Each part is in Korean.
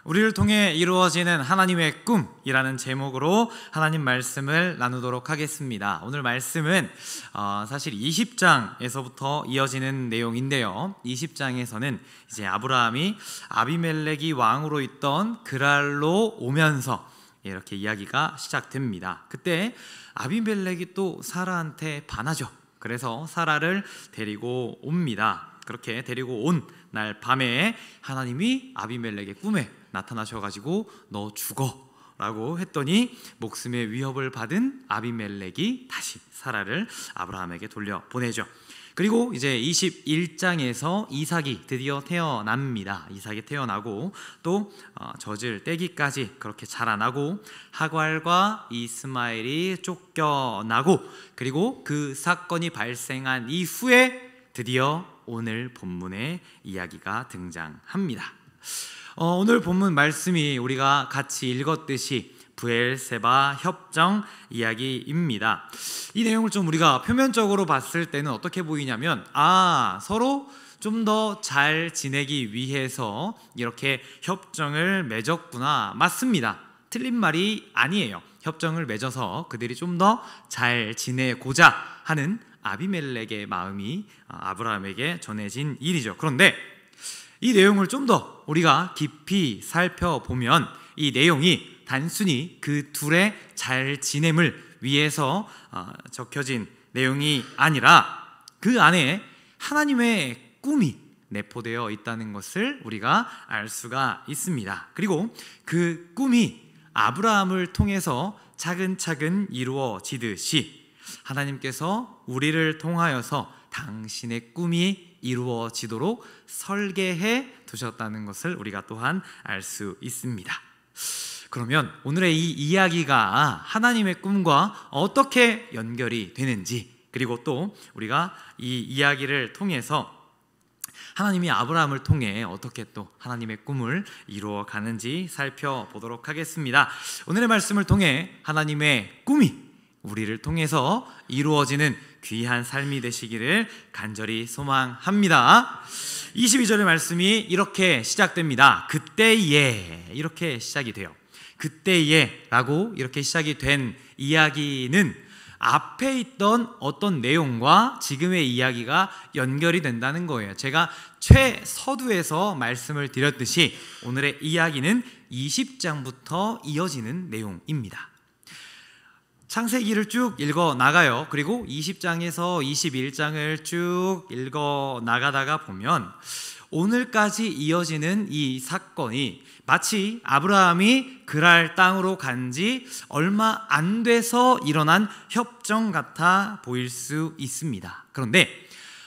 우리를 통해 이루어지는 하나님의 꿈이라는 제목으로 하나님 말씀을 나누도록 하겠습니다. 오늘 말씀은 사실 20장에서부터 이어지는 내용인데요. 20장에서는 이제 아브라함이 아비멜렉이 왕으로 있던 그랄로 오면서 이렇게 이야기가 시작됩니다. 그때 아비멜렉이 또 사라한테 반하죠. 그래서 사라를 데리고 옵니다. 그렇게 데리고 온 날 밤에 하나님이 아비멜렉의 꿈에 나타나셔가지고 너 죽어 라고 했더니 목숨의 위협을 받은 아비멜렉이 다시 사라를 아브라함에게 돌려보내죠. 그리고 이제 21장에서 이삭이 드디어 태어납니다. 이삭이 태어나고 또 젖을 떼기까지 그렇게 자라나고 하갈과 이스마엘이 쫓겨나고 그리고 그 사건이 발생한 이후에 드디어 오늘 본문의 이야기가 등장합니다. 오늘 본문 말씀이 우리가 같이 읽었듯이 브엘세바 협정 이야기입니다. 이 내용을 좀 우리가 표면적으로 봤을 때는 어떻게 보이냐면 서로 좀 더 잘 지내기 위해서 이렇게 협정을 맺었구나. 맞습니다. 틀린 말이 아니에요. 협정을 맺어서 그들이 좀 더 잘 지내고자 하는 아비멜렉의 마음이 아브라함에게 전해진 일이죠. 그런데 이 내용을 좀 더 우리가 깊이 살펴보면 이 내용이 단순히 그 둘의 잘 지냄을 위해서 적혀진 내용이 아니라 그 안에 하나님의 꿈이 내포되어 있다는 것을 우리가 알 수가 있습니다. 그리고 그 꿈이 아브라함을 통해서 차근차근 이루어지듯이 하나님께서 우리를 통하여서 당신의 꿈이 이루어지도록 설계해 두셨다는 것을 우리가 또한 알 수 있습니다. 그러면 오늘의 이 이야기가 하나님의 꿈과 어떻게 연결이 되는지, 그리고 또 우리가 이 이야기를 통해서 하나님이 아브라함을 통해 어떻게 또 하나님의 꿈을 이루어 가는지 살펴보도록 하겠습니다. 오늘의 말씀을 통해 하나님의 꿈이 우리를 통해서 이루어지는 귀한 삶이 되시기를 간절히 소망합니다. 22절의 말씀이 이렇게 시작됩니다. 그때에, 이렇게 시작이 돼요. 그때에 라고 이렇게 시작이 된 이야기는 앞에 있던 어떤 내용과 지금의 이야기가 연결이 된다는 거예요. 제가 최서두에서 말씀을 드렸듯이 오늘의 이야기는 20장부터 이어지는 내용입니다. 창세기를 쭉 읽어 나가요. 그리고 20장에서 21장을 쭉 읽어 나가다가 보면 오늘까지 이어지는 이 사건이 마치 아브라함이 그랄 땅으로 간 지 얼마 안 돼서 일어난 협정 같아 보일 수 있습니다. 그런데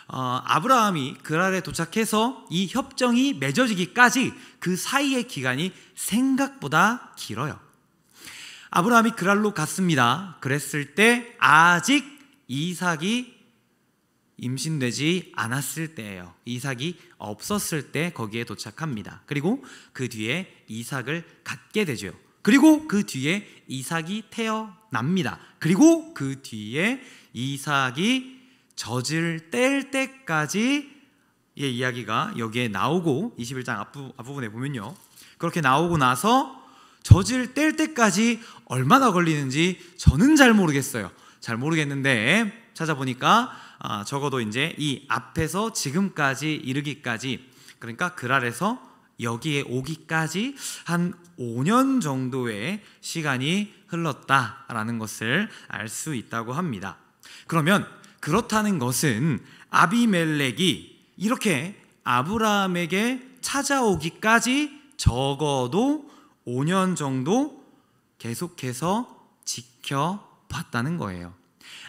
아브라함이 그랄에 도착해서 이 협정이 맺어지기까지 그 사이의 기간이 생각보다 길어요. 아브라함이 그랄로 갔습니다. 그랬을 때 아직 이삭이 임신되지 않았을 때예요. 이삭이 없었을 때 거기에 도착합니다. 그리고 그 뒤에 이삭을 갖게 되죠. 그리고 그 뒤에 이삭이 태어납니다. 그리고 그 뒤에 이삭이 젖을 뗄 때까지의 이야기가 여기에 나오고 21장 앞부분에 보면요. 그렇게 나오고 나서 젖을 뗄 때까지 얼마나 걸리는지 저는 잘 모르겠어요. 잘 모르겠는데 찾아보니까 적어도 이제 이 앞에서 지금까지 이르기까지, 그러니까 그랄에서 여기에 오기까지 한 5년 정도의 시간이 흘렀다라는 것을 알 수 있다고 합니다. 그러면 그렇다는 것은 아비멜렉이 이렇게 아브라함에게 찾아오기까지 적어도 5년 정도 계속해서 지켜봤다는 거예요.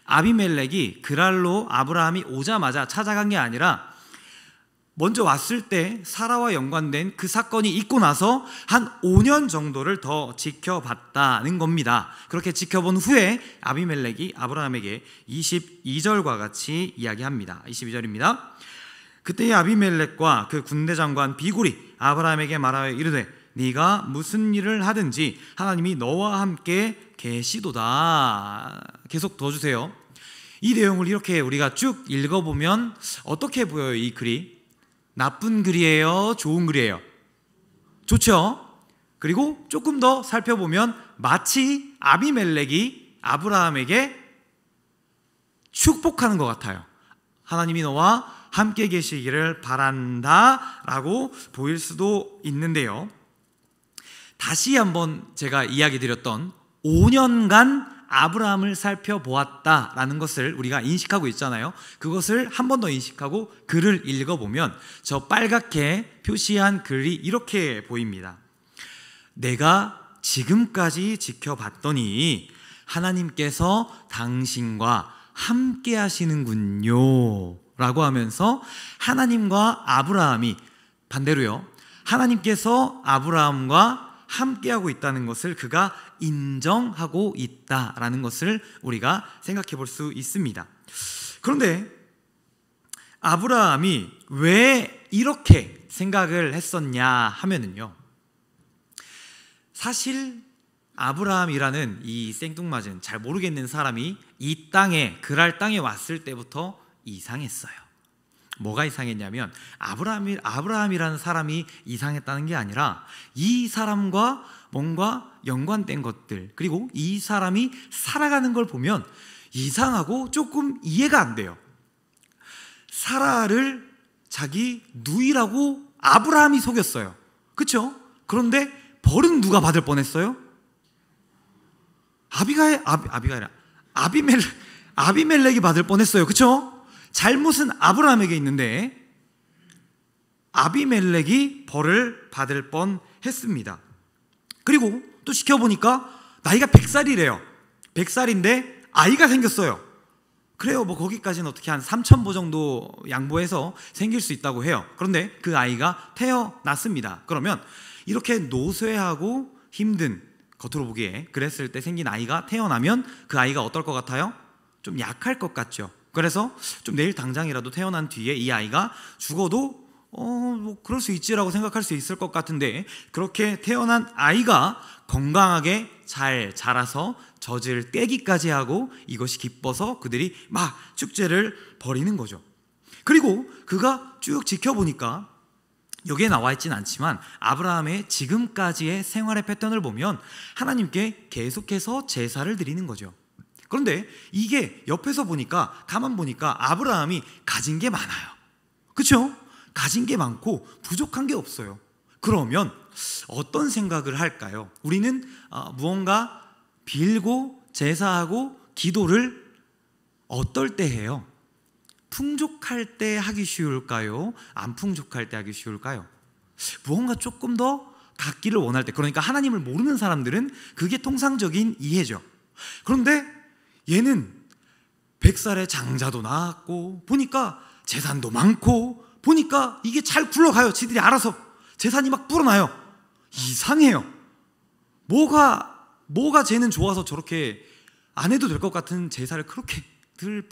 아비멜렉이 그랄로 아브라함이 오자마자 찾아간 게 아니라 먼저 왔을 때 사라와 연관된 그 사건이 있고 나서 한 5년 정도를 더 지켜봤다는 겁니다. 그렇게 지켜본 후에 아비멜렉이 아브라함에게 22절과 같이 이야기합니다. 22절입니다. 그때의 아비멜렉과 그 군대 장관 비굴이 아브라함에게 말하여 이르되 네가 무슨 일을 하든지 하나님이 너와 함께 계시도다. 계속 더 주세요. 이 내용을 이렇게 우리가 쭉 읽어보면 어떻게 보여요? 이 글이 나쁜 글이에요? 좋은 글이에요? 좋죠? 그리고 조금 더 살펴보면 마치 아비멜렉이 아브라함에게 축복하는 것 같아요. 하나님이 너와 함께 계시기를 바란다 라고 보일 수도 있는데요, 다시 한번 제가 이야기 드렸던 5년간 아브라함을 살펴보았다라는 것을 우리가 인식하고 있잖아요. 그것을 한 번 더 인식하고 글을 읽어보면 저 빨갛게 표시한 글이 이렇게 보입니다. 내가 지금까지 지켜봤더니 하나님께서 당신과 함께 하시는군요 라고 하면서 하나님과 아브라함이, 반대로요, 하나님께서 아브라함과 함께하고 있다는 것을 그가 인정하고 있다라는 것을 우리가 생각해 볼 수 있습니다. 그런데 아브라함이 왜 이렇게 생각을 했었냐 하면은요, 사실 아브라함이라는 이 생뚱맞은 잘 모르겠는 사람이 이 땅에, 그랄 땅에 왔을 때부터 이상했어요. 뭐가 이상했냐면 아브라함이라는 사람이 이상했다는 게 아니라 이 사람과 뭔가 연관된 것들, 그리고 이 사람이 살아가는 걸 보면 이상하고 조금 이해가 안 돼요. 사라를 자기 누이라고 아브라함이 속였어요. 그렇죠? 그런데 벌은 누가 받을 뻔했어요? 아비멜렉이 받을 뻔했어요. 그렇죠? 잘못은 아브라함에게 있는데 아비멜렉이 벌을 받을 뻔했습니다. 그리고 또 지켜보니까 나이가 100살이래요. 100살인데 아이가 생겼어요. 그래요, 뭐 거기까지는 어떻게 한 3,000보 정도 양보해서 생길 수 있다고 해요. 그런데 그 아이가 태어났습니다. 그러면 이렇게 노쇠하고 힘든, 겉으로 보기에 그랬을 때 생긴 아이가 태어나면 그 아이가 어떨 것 같아요? 좀 약할 것 같죠. 그래서 좀 내일 당장이라도 태어난 뒤에 이 아이가 죽어도 뭐 그럴 수 있지라고 생각할 수 있을 것 같은데, 그렇게 태어난 아이가 건강하게 잘 자라서 젖을 떼기까지 하고 이것이 기뻐서 그들이 막 축제를 벌이는 거죠. 그리고 그가 쭉 지켜보니까 여기에 나와 있진 않지만 아브라함의 지금까지의 생활의 패턴을 보면 하나님께 계속해서 제사를 드리는 거죠. 그런데 이게 옆에서 보니까, 가만 보니까 아브라함이 가진 게 많아요. 그렇죠? 가진 게 많고 부족한 게 없어요. 그러면 어떤 생각을 할까요? 우리는 무언가 빌고 제사하고 기도를 어떨 때 해요? 풍족할 때 하기 쉬울까요? 안 풍족할 때 하기 쉬울까요? 무언가 조금 더 갖기를 원할 때, 그러니까 하나님을 모르는 사람들은 그게 통상적인 이해죠. 그런데 얘는 100살에 장자도 낳았고 보니까 재산도 많고 보니까 이게 잘 굴러가요. 지들이 알아서 재산이 막 불어나요. 이상해요. 뭐가 쟤는 좋아서 저렇게 안 해도 될 것 같은 제사를 그렇게 늘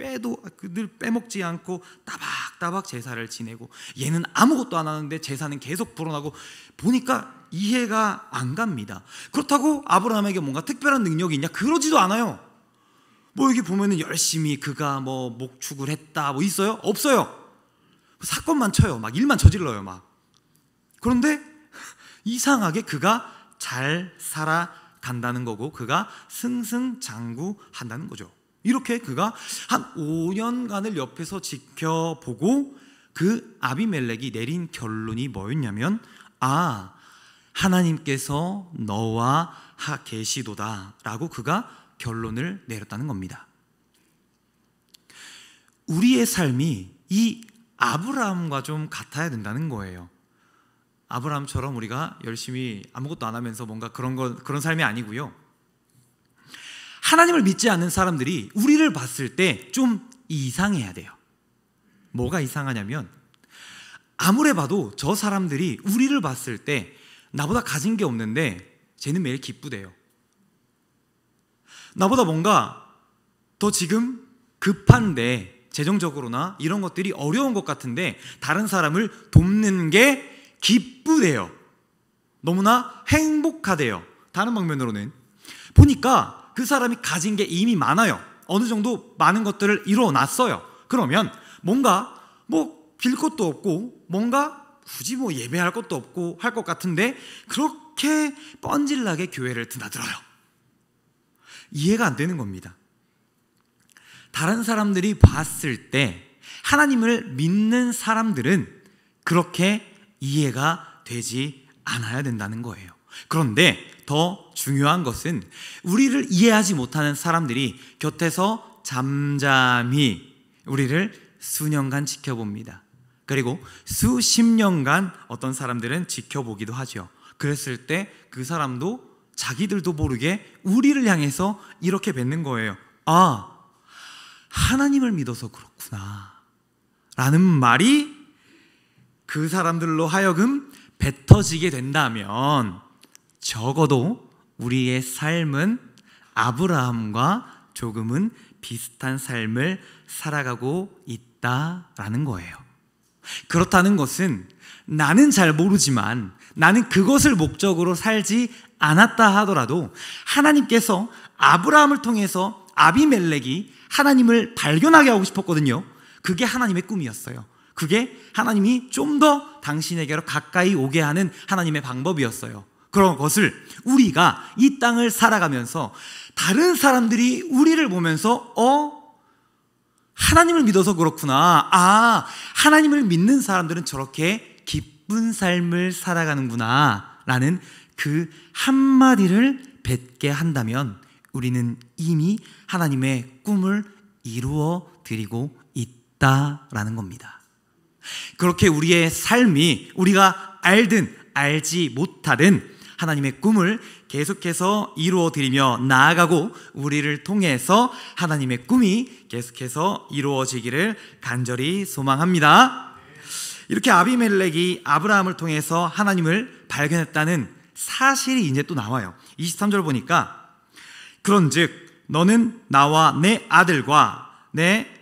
빼먹지 않고 따박따박 제사를 지내고, 얘는 아무것도 안 하는데 제사는 계속 불어나고, 보니까 이해가 안 갑니다. 그렇다고 아브라함에게 뭔가 특별한 능력이 있냐? 그러지도 않아요. 뭐 여기 보면은 열심히 그가 뭐 목축을 했다 뭐 있어요? 없어요. 사건만 쳐요. 막 일만 저질러요. 막. 그런데 이상하게 그가 잘 살아간다는 거고, 그가 승승장구한다는 거죠. 이렇게 그가 한 5년간을 옆에서 지켜보고 그 아비멜렉이 내린 결론이 뭐였냐면, 하나님께서 너와 계시도다 라고 그가 결론을 내렸다는 겁니다. 우리의 삶이 이 아브라함과 좀 같아야 된다는 거예요. 아브라함처럼 우리가 열심히 아무것도 안 하면서 뭔가 그런 삶이 아니고요. 하나님을 믿지 않는 사람들이 우리를 봤을 때 좀 이상해야 돼요. 뭐가 이상하냐면, 아무리 봐도 저 사람들이 우리를 봤을 때 나보다 가진 게 없는데 쟤는 매일 기쁘대요. 나보다 뭔가 더 지금 급한데, 재정적으로나 이런 것들이 어려운 것 같은데 다른 사람을 돕는 게 기쁘대요. 너무나 행복하대요. 다른 방면으로는 보니까 그 사람이 가진 게 이미 많아요. 어느 정도 많은 것들을 이뤄놨어요. 그러면 뭔가 빌 것도 없고 뭔가 굳이 예배할 것도 없고 할 것 같은데, 이렇게 뻔질나게 교회를 드나들어요? 이해가 안 되는 겁니다. 다른 사람들이 봤을 때 하나님을 믿는 사람들은 그렇게 이해가 되지 않아야 된다는 거예요. 그런데 더 중요한 것은 우리를 이해하지 못하는 사람들이 곁에서 잠잠히 우리를 수년간 지켜봅니다. 그리고 수십 년간 어떤 사람들은 지켜보기도 하죠. 그랬을 때 그 사람도 자기들도 모르게 우리를 향해서 이렇게 뱉는 거예요. 아, 하나님을 믿어서 그렇구나 라는 말이 그 사람들로 하여금 뱉어지게 된다면 적어도 우리의 삶은 아브라함과 조금은 비슷한 삶을 살아가고 있다라는 거예요. 그렇다는 것은 나는 잘 모르지만 나는 그것을 목적으로 살지 않았다 하더라도 하나님께서 아브라함을 통해서 아비멜렉이 하나님을 발견하게 하고 싶었거든요. 그게 하나님의 꿈이었어요. 그게 하나님이 좀 더 당신에게로 가까이 오게 하는 하나님의 방법이었어요. 그런 것을 우리가 이 땅을 살아가면서 다른 사람들이 우리를 보면서 하나님을 믿어서 그렇구나. 아, 하나님을 믿는 사람들은 저렇게 기쁜 삶을 살아가는구나 라는 그 한마디를 뱉게 한다면 우리는 이미 하나님의 꿈을 이루어 드리고 있다라는 겁니다. 그렇게 우리의 삶이 우리가 알든 알지 못하든 하나님의 꿈을 계속해서 이루어 드리며 나아가고 우리를 통해서 하나님의 꿈이 계속해서 이루어지기를 간절히 소망합니다. 이렇게 아비멜렉이 아브라함을 통해서 하나님을 발견했다는 사실이 이제 또 나와요. 23절 보니까 그런즉 너는 나와 내 아들과 내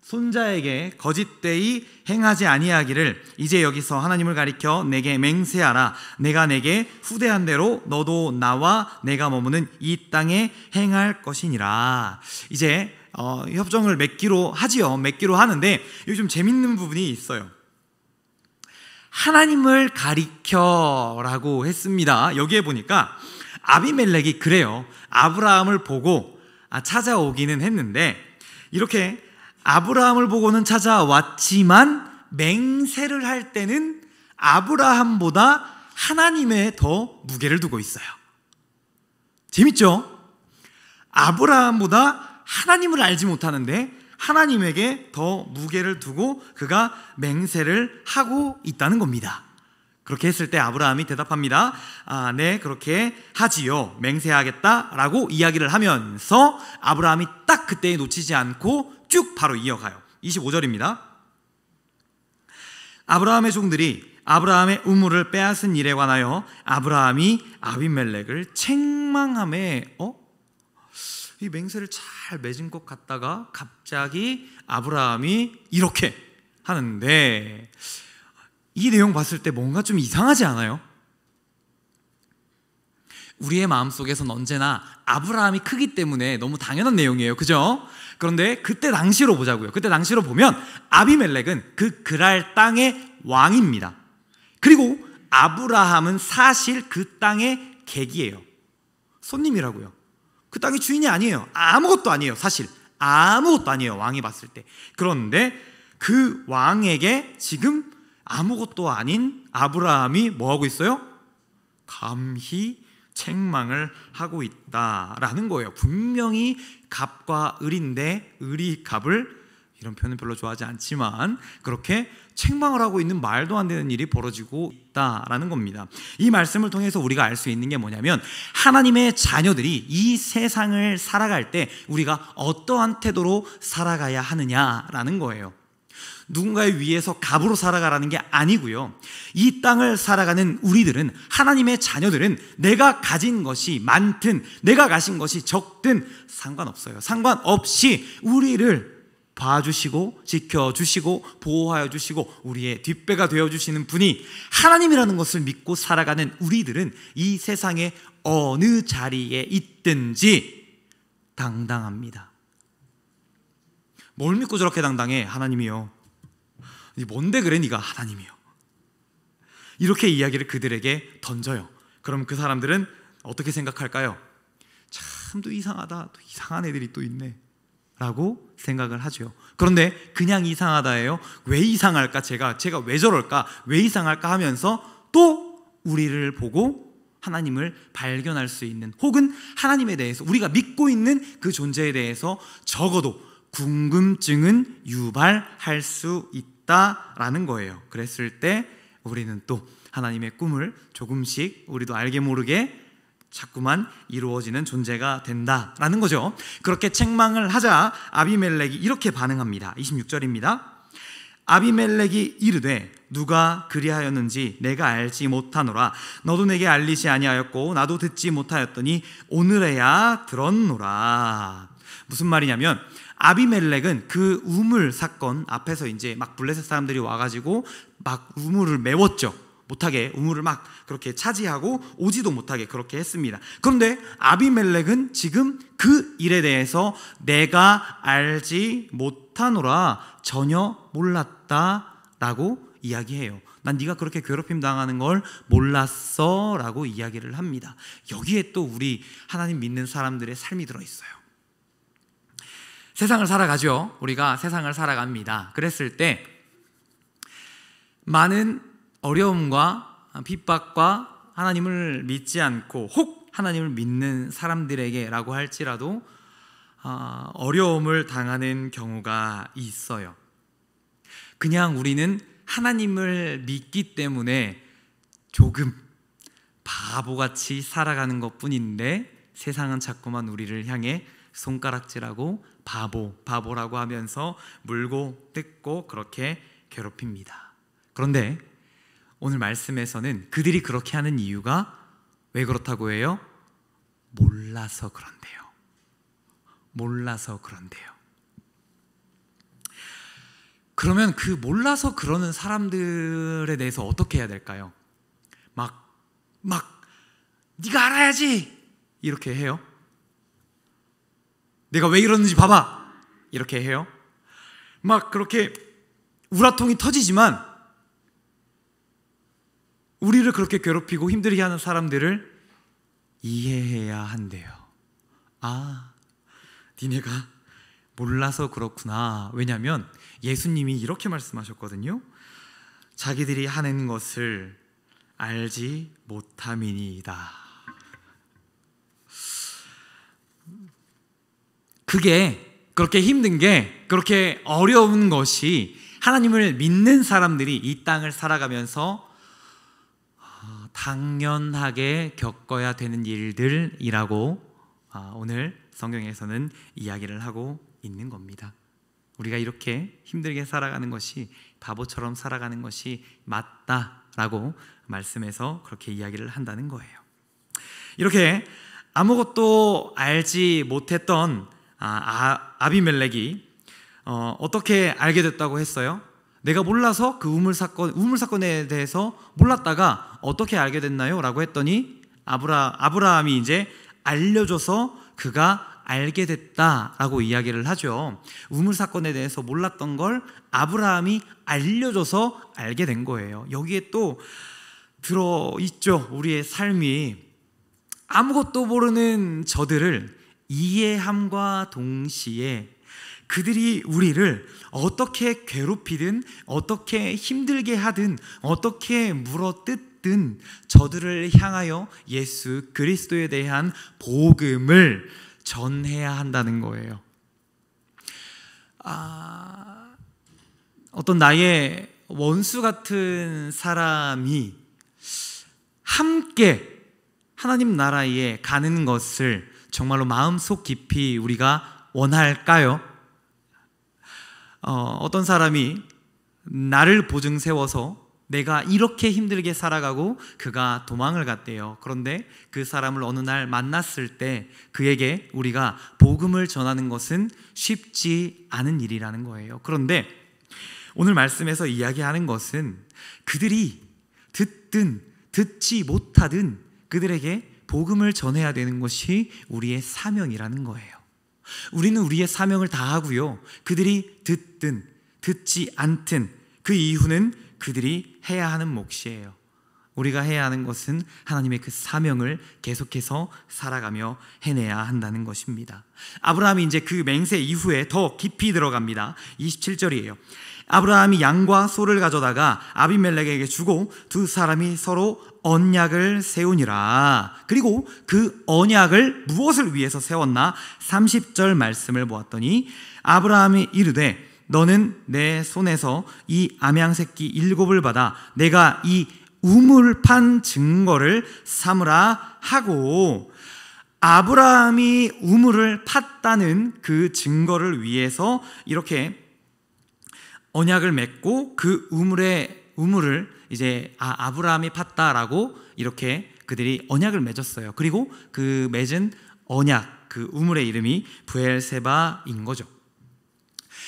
손자에게 거짓되이 행하지 아니하기를 이제 여기서 하나님을 가리켜 내게 맹세하라. 내가 내게 후대한 대로 너도 나와 내가 머무는 이 땅에 행할 것이니라. 이제 협정을 맺기로 하지요. 맺기로 하는데 요즘 재밌는 부분이 있어요. 하나님을 가리켜라고 했습니다. 여기에 보니까 아비멜렉이 그래요. 아브라함을 보고 찾아오기는 했는데 이렇게 아브라함을 보고는 찾아왔지만 맹세를 할 때는 아브라함보다 하나님에 더 무게를 두고 있어요. 재밌죠? 아브라함보다 하나님을 알지 못하는데 하나님에게 더 무게를 두고 그가 맹세를 하고 있다는 겁니다. 그렇게 했을 때 아브라함이 대답합니다. 네, 그렇게 하지요. 맹세하겠다라고 이야기를 하면서 아브라함이 딱 그때 놓치지 않고 쭉 바로 이어가요. 25절입니다. 아브라함의 종들이 아브라함의 우물을 빼앗은 일에 관하여 아브라함이 아비멜렉을 책망하매 이 맹세를 잘 맺은 것 같다가 갑자기 아브라함이 이렇게 하는데 이 내용 봤을 때 뭔가 좀 이상하지 않아요? 우리의 마음속에서는 언제나 아브라함이 크기 때문에 너무 당연한 내용이에요. 그죠? 그런데 그때 당시로 보자고요. 그때 당시로 보면 아비멜렉은 그 그랄 땅의 왕입니다. 그리고 아브라함은 사실 그 땅의 객이에요. 손님이라고요. 그 땅의 주인이 아니에요. 아무것도 아니에요. 사실 아무것도 아니에요. 왕이 봤을 때. 그런데 그 왕에게 지금 아무것도 아닌 아브라함이 뭐하고 있어요? 감히 책망을 하고 있다라는 거예요. 분명히 갑과 을인데 을이 갑을, 이런 표현은 별로 좋아하지 않지만 그렇게 책망을 하고 있는 말도 안 되는 일이 벌어지고 있다라는 겁니다. 이 말씀을 통해서 우리가 알 수 있는 게 뭐냐면 하나님의 자녀들이 이 세상을 살아갈 때 우리가 어떠한 태도로 살아가야 하느냐라는 거예요. 누군가의 위에서 갑으로 살아가라는 게 아니고요. 이 땅을 살아가는 우리들은, 하나님의 자녀들은 내가 가진 것이 많든 내가 가진 것이 적든 상관없어요. 상관없이 우리를 봐주시고 지켜주시고 보호하여 주시고 우리의 뒷배가 되어주시는 분이 하나님이라는 것을 믿고 살아가는 우리들은 이 세상의 어느 자리에 있든지 당당합니다. 뭘 믿고 저렇게 당당해? 하나님이요. 뭔데 그래 네가? 하나님이요. 이렇게 이야기를 그들에게 던져요. 그럼 그 사람들은 어떻게 생각할까요? 참 또 이상하다, 또 이상한 애들이 또 있네 라고 생각을 하죠. 그런데 그냥 이상하다예요. 왜 이상할까? 제가 왜 저럴까? 왜 이상할까? 하면서 또 우리를 보고 하나님을 발견할 수 있는, 혹은 하나님에 대해서 우리가 믿고 있는 그 존재에 대해서 적어도 궁금증은 유발할 수 있다라는 거예요. 그랬을 때 우리는 또 하나님의 꿈을 조금씩 우리도 알게 모르게 자꾸만 이루어지는 존재가 된다라는 거죠. 그렇게 책망을 하자 아비멜렉이 이렇게 반응합니다. 26절입니다. 아비멜렉이 이르되 누가 그리하였는지 내가 알지 못하노라. 너도 내게 알리지 아니하였고 나도 듣지 못하였더니 오늘에야 들었노라. 무슨 말이냐면 아비멜렉은 그 우물 사건 앞에서 이제 막 블레셋 사람들이 와가지고 막 우물을 메웠죠. 못하게 우물을 막 그렇게 차지하고 오지도 못하게 그렇게 했습니다. 그런데 아비멜렉은 지금 그 일에 대해서 내가 알지 못하노라, 전혀 몰랐다라고 이야기해요. 난 네가 그렇게 괴롭힘 당하는 걸 몰랐어 라고 이야기를 합니다. 여기에 또 우리 하나님 믿는 사람들의 삶이 들어있어요. 세상을 살아가죠. 우리가 세상을 살아갑니다. 그랬을 때 많은 어려움과 핍박과 하나님을 믿지 않고 혹 하나님을 믿는 사람들에게 라고 할지라도 어려움을 당하는 경우가 있어요. 그냥 우리는 하나님을 믿기 때문에 조금 바보같이 살아가는 것뿐인데 세상은 자꾸만 우리를 향해 손가락질하고 바보라고 하면서 물고 뜯고 그렇게 괴롭힙니다. 그런데 오늘 말씀에서는 그들이 그렇게 하는 이유가 왜 그렇다고 해요? 몰라서 그런데요. 몰라서 그런데요. 그러면 그 몰라서 그러는 사람들에 대해서 어떻게 해야 될까요? 막 네가 알아야지 이렇게 해요? 내가 왜 이러는지 봐봐 이렇게 해요? 막 그렇게 우라통이 터지지만 우리를 그렇게 괴롭히고 힘들게 하는 사람들을 이해해야 한대요. 아, 니네가 몰라서 그렇구나. 왜냐하면 예수님이 이렇게 말씀하셨거든요. 자기들이 하는 것을 알지 못함이니이다. 그게 그렇게 힘든 게, 그렇게 어려운 것이 하나님을 믿는 사람들이 이 땅을 살아가면서 당연하게 겪어야 되는 일들이라고 오늘 성경에서는 이야기를 하고 있는 겁니다. 우리가 이렇게 힘들게 살아가는 것이, 바보처럼 살아가는 것이 맞다라고 말씀에서 그렇게 이야기를 한다는 거예요. 이렇게 아무것도 알지 못했던 아비멜렉이 어떻게 알게 됐다고 했어요? 내가 몰라서 그 우물 사건에 대해서 몰랐다가 어떻게 알게 됐나요? 라고 했더니 아브라함이 이제 알려줘서 그가 알게 됐다라고 이야기를 하죠. 우물 사건에 대해서 몰랐던 걸 아브라함이 알려줘서 알게 된 거예요. 여기에 또 들어있죠. 우리의 삶이 아무것도 모르는 저들을 이해함과 동시에 그들이 우리를 어떻게 괴롭히든 어떻게 힘들게 하든 어떻게 물어뜯든 저들을 향하여 예수 그리스도에 대한 복음을 전해야 한다는 거예요. 어떤 나의 원수 같은 사람이 함께 하나님 나라에 가는 것을 정말로 마음속 깊이 우리가 원할까요? 어떤 사람이 나를 보증 세워서 내가 이렇게 힘들게 살아가고 그가 도망을 갔대요. 그런데 그 사람을 어느 날 만났을 때 그에게 우리가 복음을 전하는 것은 쉽지 않은 일이라는 거예요. 그런데 오늘 말씀에서 이야기하는 것은 그들이 듣든 듣지 못하든 그들에게 복음을 전해야 되는 것이 우리의 사명이라는 거예요. 우리는 우리의 사명을 다하고요, 그들이 듣든 듣지 않든 그 이유는 그들이 해야 하는 몫이에요. 우리가 해야 하는 것은 하나님의 그 사명을 계속해서 살아가며 해내야 한다는 것입니다. 아브라함이 이제 그 맹세 이후에 더 깊이 들어갑니다. 27절이에요. 아브라함이 양과 소를 가져다가 아비멜렉에게 주고 두 사람이 서로 언약을 세우니라. 그리고 그 언약을 무엇을 위해서 세웠나? 30절 말씀을 보았더니 아브라함이 이르되 너는 내 손에서 이 암양 새끼 7을 받아 내가 이 우물 판 증거를 삼으라 하고, 아브라함이 우물을 팠다는 그 증거를 위해서 이렇게 언약을 맺고 그 우물을 이제 아브라함이 팠다라고 이렇게 그들이 언약을 맺었어요. 그리고 그 맺은 언약, 그 우물의 이름이 브엘세바인 거죠.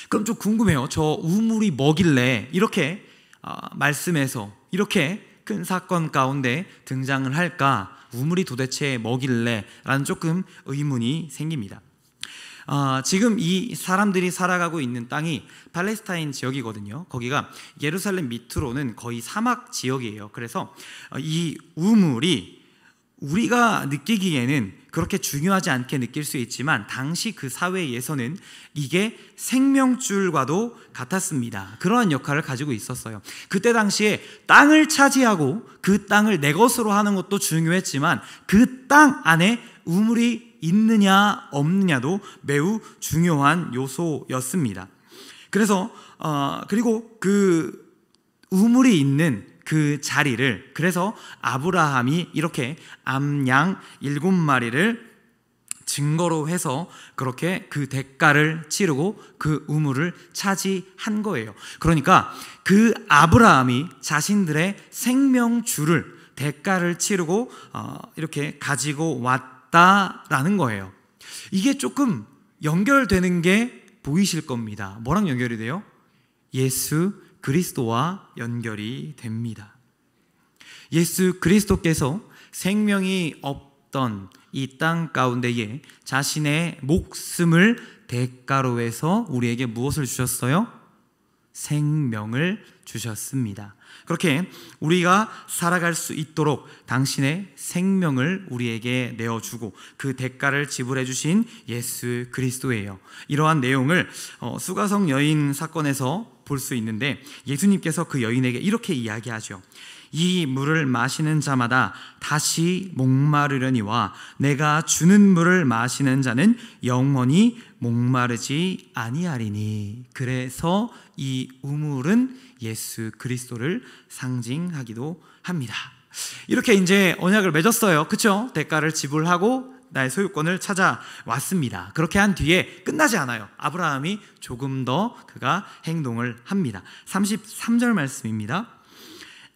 그럼 좀 궁금해요. 저 우물이 뭐길래 이렇게 말씀에서 이렇게 큰 사건 가운데 등장을 할까? 우물이 도대체 뭐길래? 라는 조금 의문이 생깁니다. 지금 이 사람들이 살아가고 있는 땅이 팔레스타인 지역이거든요. 거기가 예루살렘 밑으로는 거의 사막 지역이에요. 그래서 이 우물이 우리가 느끼기에는 그렇게 중요하지 않게 느낄 수 있지만 당시 그 사회에서는 이게 생명줄과도 같았습니다. 그러한 역할을 가지고 있었어요. 그때 당시에 땅을 차지하고 그 땅을 내 것으로 하는 것도 중요했지만 그 땅 안에 우물이 있느냐 없느냐도 매우 중요한 요소였습니다. 그래서 그리고 그 우물이 있는 그 자리를, 그래서 아브라함이 이렇게 암양 7마리를 증거로 해서 그렇게 그 대가를 치르고 그 우물을 차지한 거예요. 그러니까 그 아브라함이 자신들의 생명줄을 대가를 치르고 이렇게 가지고 왔다라는 거예요. 이게 조금 연결되는 게 보이실 겁니다. 뭐랑 연결이 돼요? 예수 그리스도와 연결이 됩니다. 예수 그리스도께서 생명이 없던 이 땅 가운데에 자신의 목숨을 대가로 해서 우리에게 무엇을 주셨어요? 생명을 주셨습니다. 그렇게 우리가 살아갈 수 있도록 당신의 생명을 우리에게 내어주고 그 대가를 지불해 주신 예수 그리스도예요. 이러한 내용을 수가성 여인 사건에서 볼 수 있는데, 예수님께서 그 여인에게 이렇게 이야기하죠. 이 물을 마시는 자마다 다시 목마르려니와 내가 주는 물을 마시는 자는 영원히 목마르지 아니하리니. 그래서 이 우물은 예수 그리스도를 상징하기도 합니다. 이렇게 이제 언약을 맺었어요. 그렇죠? 대가를 지불하고 나의 소유권을 찾아왔습니다. 그렇게 한 뒤에 끝나지 않아요. 아브라함이 조금 더 그가 행동을 합니다. 33절 말씀입니다.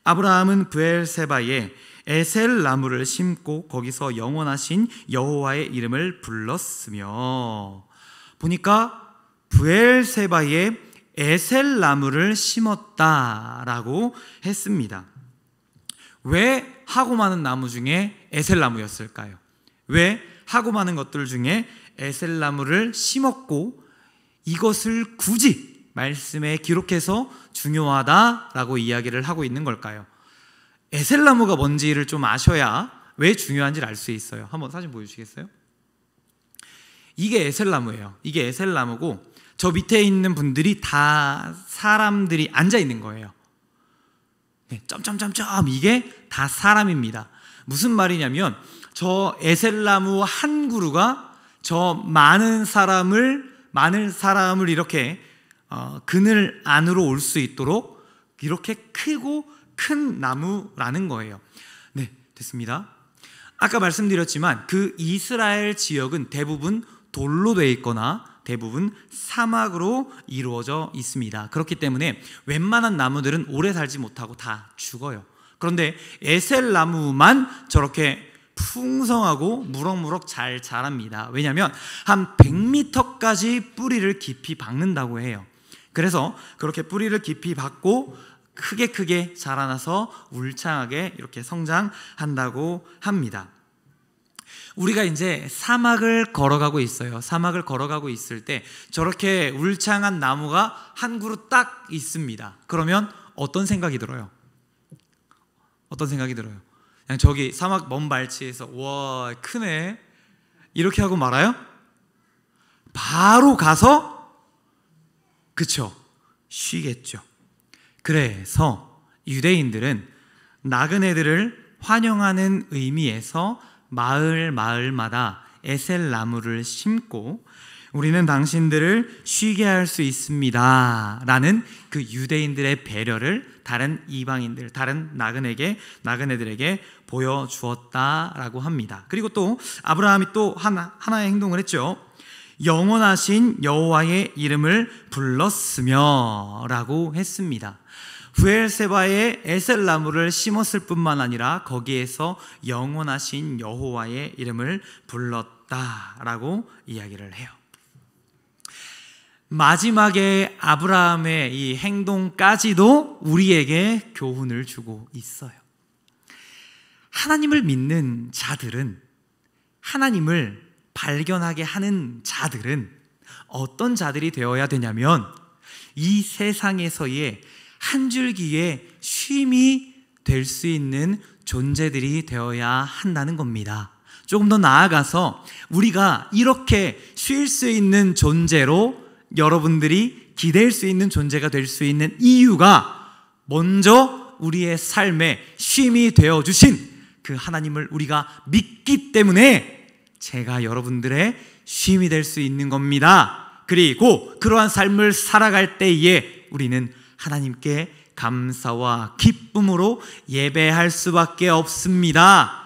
아브라함은 브엘세바에 에셀 나무를 심고 거기서 영원하신 여호와의 이름을 불렀으며, 보니까 브엘세바에 에셀 나무를 심었다라고 했습니다. 왜 하고 많은 나무 중에 에셀 나무였을까요? 왜 하고 많은 것들 중에 에셀 나무를 심었고 이것을 굳이 말씀에 기록해서 중요하다라고 이야기를 하고 있는 걸까요? 에셀 나무가 뭔지를 좀 아셔야 왜 중요한지를 알 수 있어요. 한번 사진 보여주시겠어요? 이게 에셀 나무예요. 이게 에셀 나무고 저 밑에 있는 분들이 다 사람들이 앉아 있는 거예요. 네, 점점점점 이게 다 사람입니다. 무슨 말이냐면 저 에셀나무 한 그루가 저 많은 사람을 이렇게 그늘 안으로 올 수 있도록 이렇게 크고 큰 나무라는 거예요. 네, 됐습니다. 아까 말씀드렸지만 그 이스라엘 지역은 대부분 돌로 되어 있거나 대부분 사막으로 이루어져 있습니다. 그렇기 때문에 웬만한 나무들은 오래 살지 못하고 다 죽어요. 그런데 에셀 나무만 저렇게 풍성하고 무럭무럭 잘 자랍니다. 왜냐하면 한 100m까지 뿌리를 깊이 박는다고 해요. 그래서 그렇게 뿌리를 깊이 박고 크게 자라나서 울창하게 이렇게 성장한다고 합니다. 우리가 이제 사막을 걸어가고 있어요. 사막을 걸어가고 있을 때 저렇게 울창한 나무가 한 그루 딱 있습니다. 그러면 어떤 생각이 들어요? 어떤 생각이 들어요? 그냥 저기 사막 먼 발치에서 와 크네 이렇게 하고 말아요? 바로 가서 그쵸 쉬겠죠. 그래서 유대인들은 나그네들을 환영하는 의미에서 마을마다 에셀나무를 심고 우리는 당신들을 쉬게 할 수 있습니다 라는 그 유대인들의 배려를 다른 이방인들, 다른 나그네들에게 보여주었다라고 합니다. 그리고 또 아브라함이 또 하나의 행동을 했죠. 영원하신 여호와의 이름을 불렀으며 라고 했습니다. 브엘세바에 에셀나무를 심었을 뿐만 아니라 거기에서 영원하신 여호와의 이름을 불렀다라고 이야기를 해요. 마지막에 아브라함의 이 행동까지도 우리에게 교훈을 주고 있어요. 하나님을 믿는 자들은, 하나님을 발견하게 하는 자들은 어떤 자들이 되어야 되냐면 이 세상에서의 한 줄기의 쉼이 될 수 있는 존재들이 되어야 한다는 겁니다. 조금 더 나아가서 우리가 이렇게 쉴 수 있는 존재로 여러분들이 기댈 수 있는 존재가 될 수 있는 이유가 먼저 우리의 삶에 쉼이 되어주신 그 하나님을 우리가 믿기 때문에 제가 여러분들의 쉼이 될 수 있는 겁니다. 그리고 그러한 삶을 살아갈 때에 우리는 하나님께 감사와 기쁨으로 예배할 수밖에 없습니다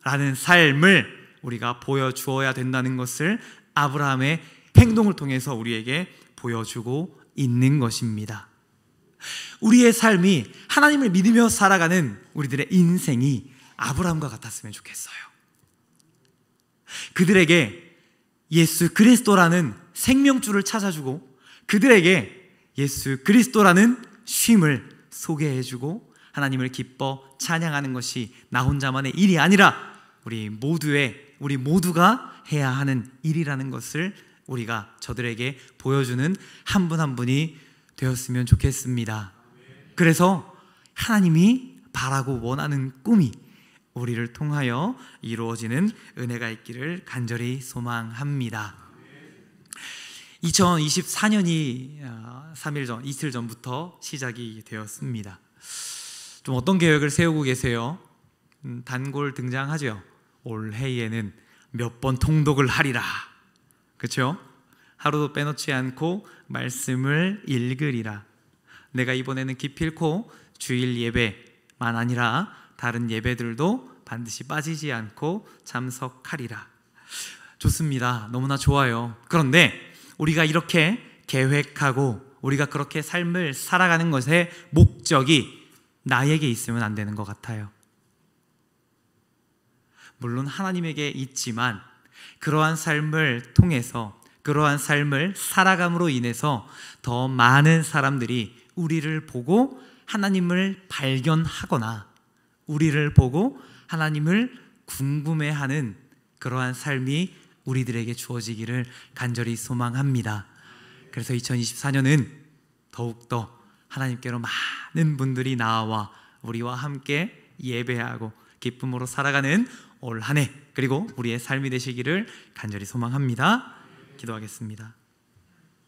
라는 삶을 우리가 보여주어야 된다는 것을 아브라함의 행동을 통해서 우리에게 보여주고 있는 것입니다. 우리의 삶이 하나님을 믿으며 살아가는 우리들의 인생이 아브라함과 같았으면 좋겠어요. 그들에게 예수 그리스도라는 생명줄을 찾아주고 그들에게 예수 그리스도라는 쉼을 소개해주고 하나님을 기뻐 찬양하는 것이 나 혼자만의 일이 아니라 우리 모두가 해야 하는 일이라는 것을 우리가 저들에게 보여주는 한 분 한 분이 되었으면 좋겠습니다. 그래서 하나님이 바라고 원하는 꿈이 우리를 통하여 이루어지는 은혜가 있기를 간절히 소망합니다. 2024년이 3일 전, 이틀 전부터 시작이 되었습니다. 좀 어떤 계획을 세우고 계세요? 단골 등장하죠. 올해에는 몇 번 통독을 하리라. 그렇죠? 하루도 빼놓지 않고 말씀을 읽으리라. 내가 이번에는 기필코 주일 예배만 아니라 다른 예배들도 반드시 빠지지 않고 참석하리라. 좋습니다. 너무나 좋아요. 그런데 우리가 이렇게 계획하고 우리가 그렇게 삶을 살아가는 것의 목적이 나에게 있으면 안 되는 것 같아요. 물론 하나님에게 있지만 그러한 삶을 통해서 그러한 삶을 살아감으로 인해서 더 많은 사람들이 우리를 보고 하나님을 발견하거나 우리를 보고 하나님을 궁금해하는 그러한 삶이 우리들에게 주어지기를 간절히 소망합니다. 그래서 2024년은 더욱더 하나님께로 많은 분들이 나와 우리와 함께 예배하고 기쁨으로 살아가는 올 한 해 그리고 우리의 삶이 되시기를 간절히 소망합니다. 기도하겠습니다.